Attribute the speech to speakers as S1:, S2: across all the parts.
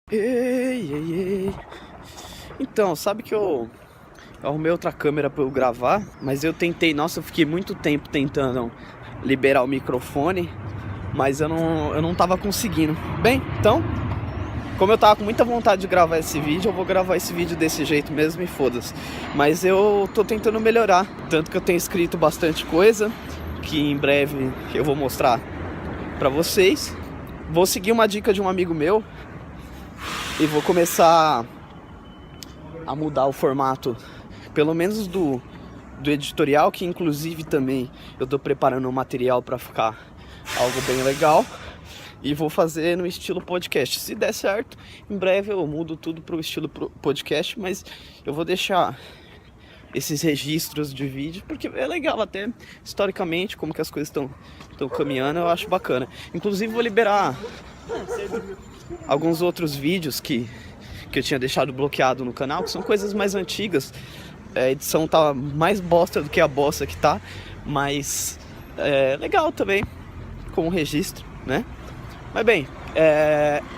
S1: Ei, ei, ei. Então, sabe que eu arrumei outra câmera pra eu gravar, mas eu fiquei muito tempo tentando liberar o microfone, mas eu não tava conseguindo. Bem, então, como eu tava com muita vontade de gravar esse vídeo, eu vou gravar esse vídeo desse jeito mesmo e foda-se. Mas eu tô tentando melhorar, tanto que eu tenho escrito bastante coisa, que em breve eu vou mostrar pra vocês. Vou seguir uma dica de um amigo meu e vou começar a mudar o formato, pelo menos do editorial, que inclusive também eu tô preparando um material para ficar algo bem legal, e vou fazer no estilo podcast. Se der certo, em breve eu mudo tudo pro estilo podcast, mas eu vou deixar esses registros de vídeo, porque é legal até historicamente como que as coisas estão caminhando, eu acho bacana. Inclusive vou liberar alguns outros vídeos que eu tinha deixado bloqueado no canal, que são coisas mais antigas. A edição tá mais bosta do que a bosta que tá, mas é legal também como registro, né? Mas bem,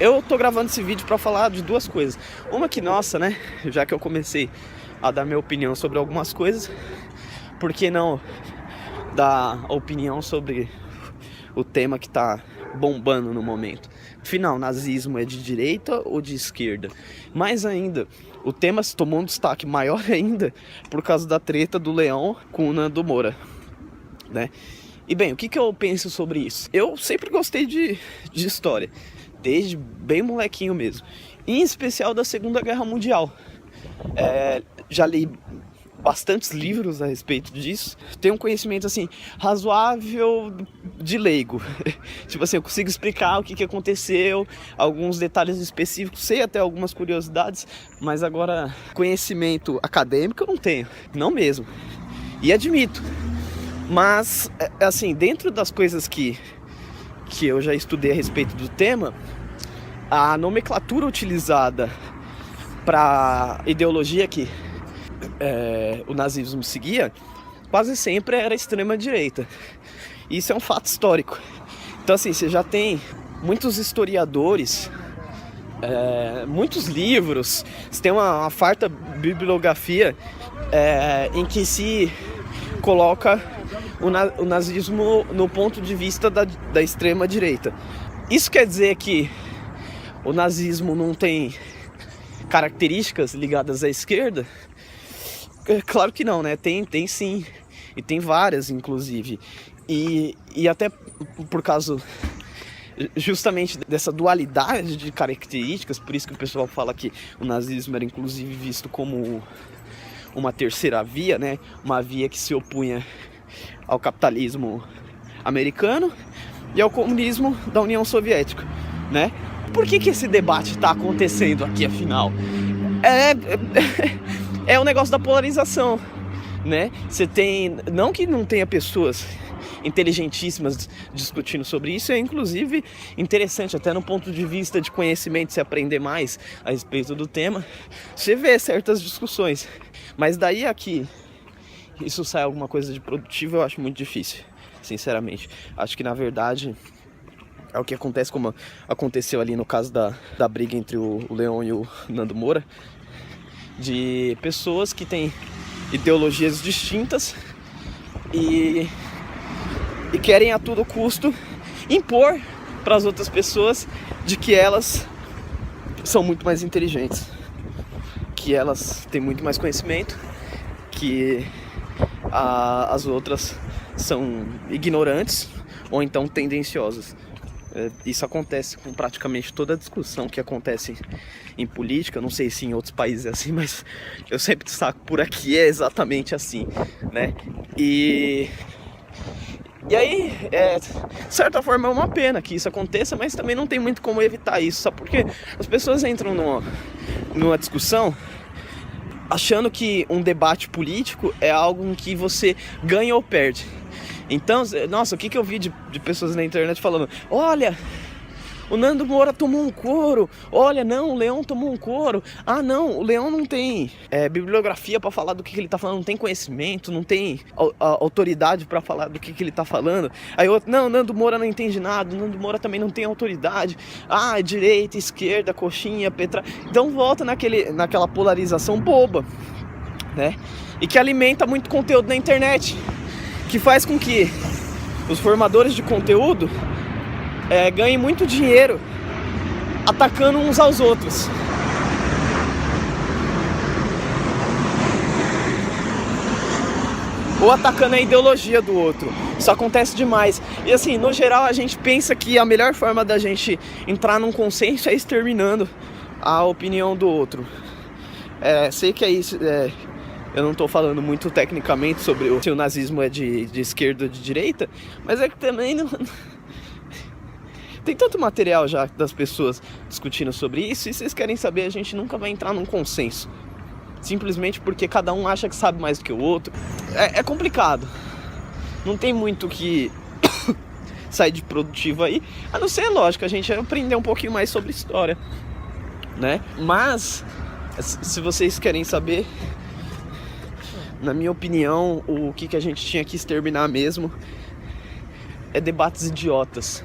S1: eu tô gravando esse vídeo pra falar de duas coisas. Uma que, nossa, né, já que eu comecei a dar minha opinião sobre algumas coisas, por que não dar opinião sobre o tema que tá bombando no momento? Afinal, nazismo é de direita ou de esquerda? Mais ainda, o tema se tomou um destaque maior ainda por causa da treta do Leão com o Nando Moura, né? E bem, o que eu penso sobre isso? Eu sempre gostei de história, desde bem molequinho mesmo, em especial da Segunda Guerra Mundial. Já li bastantes livros a respeito disso. Tenho um conhecimento assim razoável de leigo. Tipo assim, eu consigo explicar o que aconteceu, alguns detalhes específicos, sei até algumas curiosidades, mas agora conhecimento acadêmico eu não tenho, não mesmo. E admito. Mas assim, dentro das coisas que eu já estudei a respeito do tema, a nomenclatura utilizada para ideologia que o nazismo seguia, quase sempre era extrema-direita. Isso é um fato histórico. Então assim, você já tem muitos historiadores, muitos livros, você tem uma farta bibliografia em que se coloca o nazismo no ponto de vista da extrema-direita. Isso quer dizer que o nazismo não tem características ligadas à esquerda? Claro que não, né? Tem sim. E tem várias, inclusive. E até por causa justamente dessa dualidade de características, por isso que o pessoal fala que o nazismo era inclusive visto como uma terceira via, né? Uma via que se opunha ao capitalismo americano e ao comunismo da União Soviética, né? Por que esse debate está acontecendo aqui, afinal? É o negócio da polarização, né? Você tem, não que não tenha pessoas inteligentíssimas discutindo sobre isso, é inclusive interessante até no ponto de vista de conhecimento, se aprender mais a respeito do tema, você vê certas discussões, mas daí aqui isso sai alguma coisa de produtivo, eu acho muito difícil, sinceramente. Acho que na verdade é o que acontece, como aconteceu ali no caso da briga entre o Leão e o Nando Moura, de pessoas que têm ideologias distintas e querem a todo custo impor para as outras pessoas de que elas são muito mais inteligentes, que elas têm muito mais conhecimento, que as outras são ignorantes ou então tendenciosas. Isso acontece com praticamente toda a discussão que acontece em política. Não sei se em outros países é assim, mas eu sempre destaco por aqui é exatamente assim, né? E aí, de certa forma é uma pena que isso aconteça, mas também não tem muito como evitar isso, só porque as pessoas entram numa discussão achando que um debate político é algo em que você ganha ou perde. Então, nossa, o que eu vi de pessoas na internet falando: olha, o Nando Moura tomou um couro, olha, não, o Leão tomou um couro, ah não, o Leão não tem bibliografia pra falar do que ele tá falando, não tem conhecimento, não tem autoridade pra falar do que ele tá falando. Aí outro, não, Nando Moura não entende nada, o Nando Moura também não tem autoridade, direita, esquerda, coxinha, petra... Então volta naquela polarização boba, né? E que alimenta muito conteúdo na internet, que faz com que os formadores de conteúdo ganhem muito dinheiro atacando uns aos outros. Ou atacando a ideologia do outro. Isso acontece demais. E assim, no geral, a gente pensa que a melhor forma da gente entrar num consenso é exterminando a opinião do outro. Sei que é isso. Eu não estou falando muito tecnicamente sobre se o nazismo é de esquerda ou de direita, mas é que também não... Tem tanto material já das pessoas discutindo sobre isso, e se vocês querem saber, a gente nunca vai entrar num consenso. Simplesmente porque cada um acha que sabe mais do que o outro. É complicado. Não tem muito que sair de produtivo aí, a não ser, lógico, a gente aprender um pouquinho mais sobre história, né? Mas, se vocês querem saber, na minha opinião, o que a gente tinha que exterminar mesmo é debates idiotas.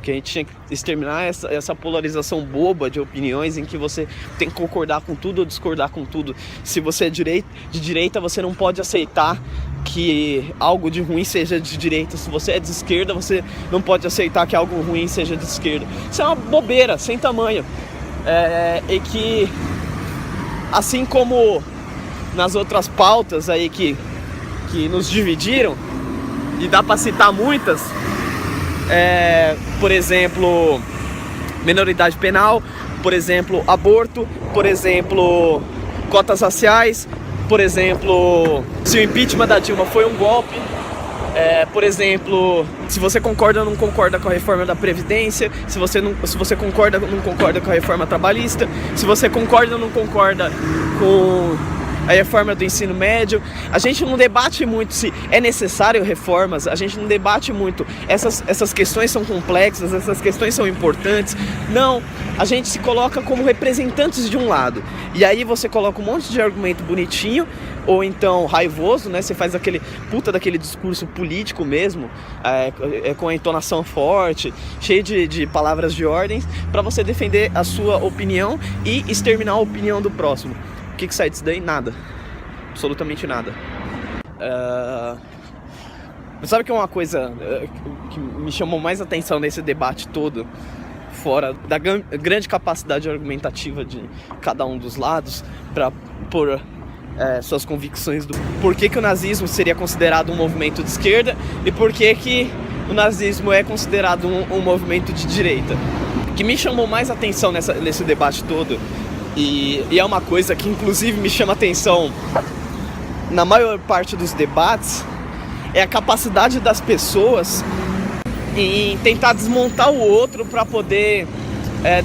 S1: Que a gente tinha que exterminar essa polarização boba de opiniões em que você tem que concordar com tudo ou discordar com tudo. Se você é de direita, você não pode aceitar que algo de ruim seja de direita. Se você é de esquerda, você não pode aceitar que algo ruim seja de esquerda. Isso é uma bobeira, sem tamanho. E que, assim como nas outras pautas aí que nos dividiram, e dá pra citar muitas, por exemplo, minoridade penal, por exemplo, aborto, por exemplo, cotas raciais, por exemplo, se o impeachment da Dilma foi um golpe, por exemplo, se você concorda ou não concorda com a reforma da Previdência, se você concorda ou não concorda com a reforma trabalhista, se você concorda ou não concorda com a reforma do ensino médio. A gente não debate muito se é necessário reformas, a gente não debate muito, essas questões são complexas, essas questões são importantes. Não, a gente se coloca como representantes de um lado, e aí você coloca um monte de argumento bonitinho, ou então raivoso, né? Você faz daquele discurso político mesmo, com a entonação forte, cheio de palavras de ordens, para você defender a sua opinião e exterminar a opinião do próximo. O que sai disso daí? Nada. Absolutamente nada. Sabe que é uma coisa que me chamou mais atenção nesse debate todo, fora da grande capacidade argumentativa de cada um dos lados para pôr suas convicções do porquê que o nazismo seria considerado um movimento de esquerda e porquê que o nazismo é considerado um movimento de direita. O que me chamou mais atenção nesse debate todo, e é uma coisa que inclusive me chama atenção na maior parte dos debates, é a capacidade das pessoas em tentar desmontar o outro para poder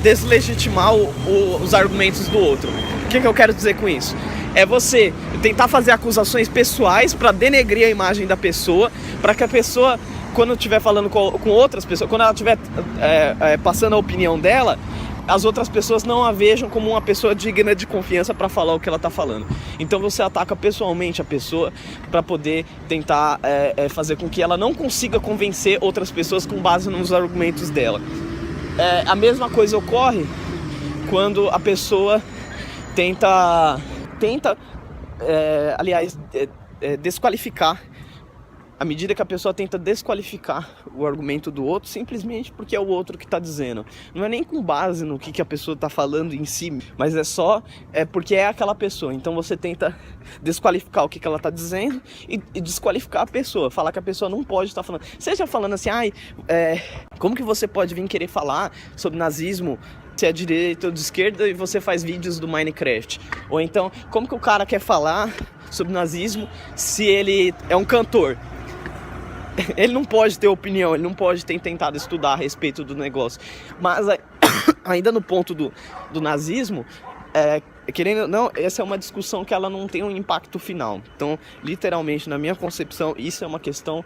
S1: deslegitimar os argumentos do outro. O que eu quero dizer com isso? É você tentar fazer acusações pessoais para denegrir a imagem da pessoa, para que a pessoa, quando estiver falando com outras pessoas, quando ela estiver passando a opinião dela, as outras pessoas não a vejam como uma pessoa digna de confiança para falar o que ela está falando. Então você ataca pessoalmente a pessoa para poder tentar fazer com que ela não consiga convencer outras pessoas com base nos argumentos dela. A mesma coisa ocorre quando a pessoa tenta desqualificar. À medida que a pessoa tenta desqualificar o argumento do outro, simplesmente porque é o outro que está dizendo. Não é nem com base no que a pessoa está falando em si, mas é só porque é aquela pessoa. Então você tenta desqualificar o que ela está dizendo e desqualificar a pessoa. Falar que a pessoa não pode estar falando. Seja falando assim, como que você pode vir querer falar sobre nazismo, se é de direita ou de esquerda, e você faz vídeos do Minecraft? Ou então, como que o cara quer falar sobre nazismo se ele é um cantor? Ele não pode ter opinião, ele não pode ter tentado estudar a respeito do negócio. Mas ainda no ponto do nazismo, querendo ou não, essa é uma discussão que ela não tem um impacto final. Então, literalmente, na minha concepção, isso é uma questão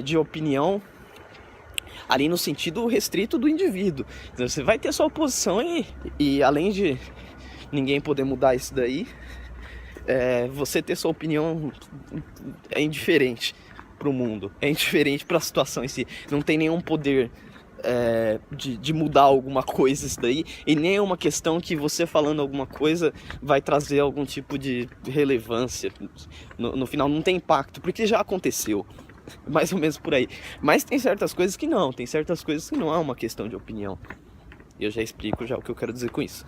S1: de opinião. ali no sentido restrito do indivíduo. Então, você vai ter sua posição e além de ninguém poder mudar isso daí, você ter sua opinião é indiferente para o mundo, é indiferente para a situação em si. Não tem nenhum poder de mudar alguma coisa isso daí, e nem é uma questão que você falando alguma coisa vai trazer algum tipo de relevância. No final não tem impacto, porque já aconteceu. Mais ou menos por aí. Mas tem certas coisas que não, tem certas coisas que não é uma questão de opinião. E eu já explico já o que eu quero dizer com isso.